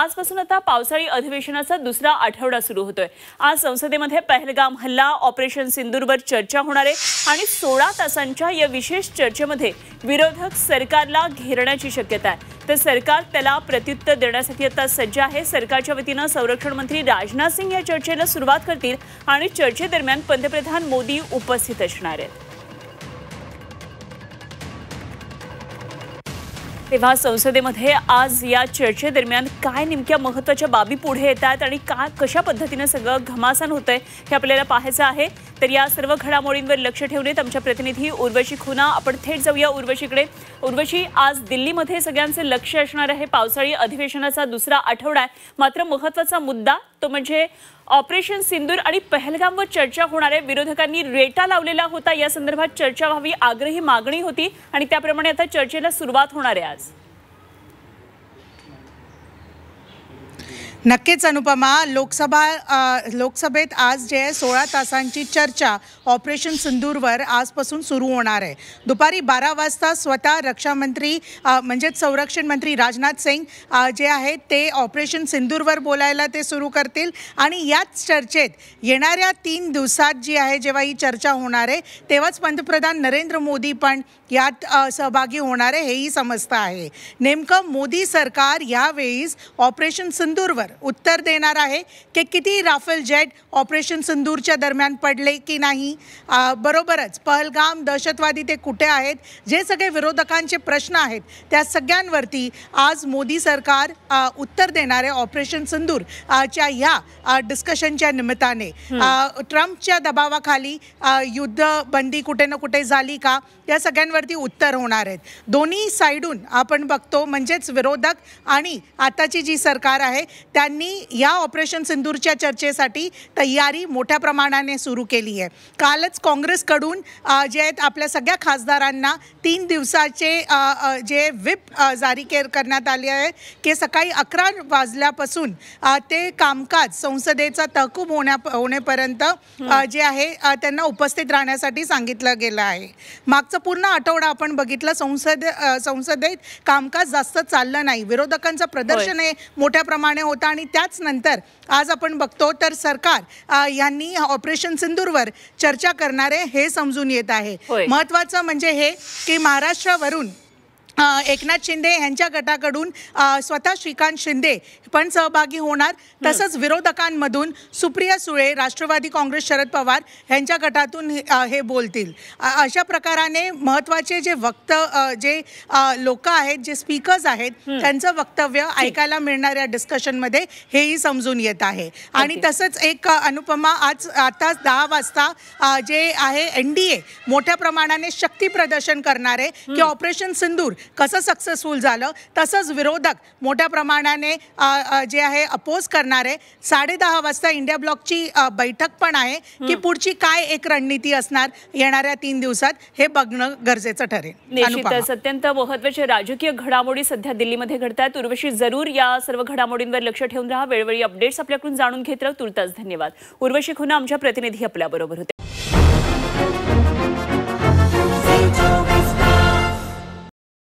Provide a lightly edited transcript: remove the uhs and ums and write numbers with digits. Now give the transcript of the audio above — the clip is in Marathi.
आजपासून आता पावसाळी अधिवेशनाचा दुसरा आठवडा सुरू होतोय। आज संसदेमध्ये पहलगाम हल्ला, ऑपरेशन सिंदूरवर चर्चा होणार आहे आणि 16 तासांच्या या विशेष चर्चेमध्ये विरोधक सरकारला घेरण्याची शक्यता आहे। तर सरकार त्याला प्रत्युत्तर देण्यासाठी आता सज्ज आहे। सरकारच्या वतीने संरक्षण मंत्री राजनाथ सिंह या चर्चेला सुरुवात करतील आणि चर्चेदरम्यान पंतप्रधान मोदी उपस्थित असणार आहेत। तेव्हा संसदेमध्ये आज या चर्चेदरम्यान काय नेमक्या महत्त्वाच्या बाबी पुढे येतात आणि कशा पद्धतीने सगळं घमासान होतंय हे आपल्याला पाहायचं आहे। तर या सर्व घडामोडींवर लक्ष ठेवण्यात आमच्या प्रतिनिधी उर्वशी खुना आपण थेट जाऊया उर्वशीकडे। उर्वशी, आज दिल्लीमध्ये सगळ्यांचे लक्ष असणार आहे। पावसाळी अधिवेशनाचा दुसरा आठवडा आहे, मात्र महत्त्वाचा मुद्दा तो म्हणजे ऑपरेशन सिंदूर आणि पहलगामवर चर्चा होणार आहे। विरोधकांनी रेटा लावलेला होता, या संदर्भात चर्चा व्हावी आग्रही मागणी होती आणि त्याप्रमाणे आता चर्चेला सुरुवात होणार आहे। आज नक्कीच अनुपमा, लोकसभेत आज जे 16 तासांची चर्चा ऑपरेशन सिंदूरवर आजपासून सुरू होणार आहे। दुपारी 12 वाजता स्वतः रक्षामंत्री म्हणजेच संरक्षण मंत्री राजनाथ सिंह जे आहेत ते ऑपरेशन सिंदूरवर बोलायला ते सुरू करतील आणि याच चर्चेत येणाऱ्या 3 दिवसात जी आहे जेव्हा ही चर्चा होणार आहे तेव्हाच पंतप्रधान नरेंद्र मोदी पण यात सहभागी होणार आहे हेही समजतं आहे। नेमकं मोदी सरकार यावेळी ऑपरेशन सिंदूरवर उत्तर देणार आहे की किती राफेल जेट ऑपरेशन सिंदूरच्या दरम्यान पडले की नाही, बरोबरच पहलगाम दहशतवादी ते कुठे आहेत, जे सगळे विरोधकांचे प्रश्न आहेत त्या सगळ्यांवरती आज मोदी सरकार उत्तर देणार आहे। ऑपरेशन सिंदूर च्या ह्या डिस्कशनच्या निमित्ताने ट्रम्पच्या दबावाखाली युद्धबंदी कुठे ना कुठे झाली का या सगळ्यांवरती उत्तर होणार आहेत। दोन्ही साइडून आपण बघतो म्हणजेच विरोधक आणि आताची जी सरकार आहे त्यांनी या ऑपरेशन सिंदूरच्या चर्चेसाठी तयारी मोठ्या प्रमाणाने सुरू केली आहे। कालच काँग्रेसकडून जे आहेत आपल्या सगळ्या खासदारांना 3 दिवसाचे जे व्हिप जारी करण्यात आले आहे की सकाळी 11 वाजल्यापासून ते कामकाज संसदेचा तहकूब होण्यापर्यंत जे आहे त्यांना उपस्थित राहण्यासाठी सांगितलं गेलं आहे। मागचा पूर्ण आठवडा आपण बघितलं संसदेत कामकाज जास्त चाललं नाही, विरोधकांचं प्रदर्शन हे मोठ्या प्रमाणे होतं आणि त्याच नंतर आज आपण बघतो तर सरकार यांनी ऑपरेशन सिंदूरवर चर्चा करणार आहे हे समजून येत आहे। महत्त्वाचं म्हणजे हे की महाराष्ट्रावरून एकनाथ शिंदे यांच्या गटाकडून स्वतः श्रीकांत शिंदे पण सहभागी होणार, तसंच विरोधकांमधून सुप्रिया सुळे, राष्ट्रवादी काँग्रेस शरद पवार यांच्या गटातून हे बोलतील। अशा प्रकाराने महत्त्वाचे जे लोक आहेत, जे स्पीकर्स आहेत त्यांचं वक्तव्य ऐकायला मिळणाऱ्या डिस्कशनमध्ये हेही समजून येत आहे। आणि तसंच एक अनुपमा, आता 10 वाजता जे आहे NDA मोठ्या प्रमाणाने शक्ती प्रदर्शन करणार आहे की ऑपरेशन सिंदूर कसं सक्सेसफुल झालं, तसंच विरोधक मोठ्या प्रमाणाने जे आहे अपोज करणार आहे। 10:30 वाजता इंडिया ब्लॉकची बैठक पण आहे की पुढची काय एक रणनीती असणार येणाऱ्या 3 दिवसात हे बघणं गरजेचं ठरेल। निश्चितच अत्यंत महत्त्वाच्या राजकीय घडामोडी सध्या दिल्लीमध्ये घडतात। उर्वशी, जरूर या सर्व घडामोडींवर लक्ष ठेवून राहा। वेळोवेळी अपडेट्स आपल्याकडून जाणून घेत राहा। तुर्तास धन्यवाद। उर्वशी खुना आमच्या प्रतिनिधी आपल्याबरोबर होते।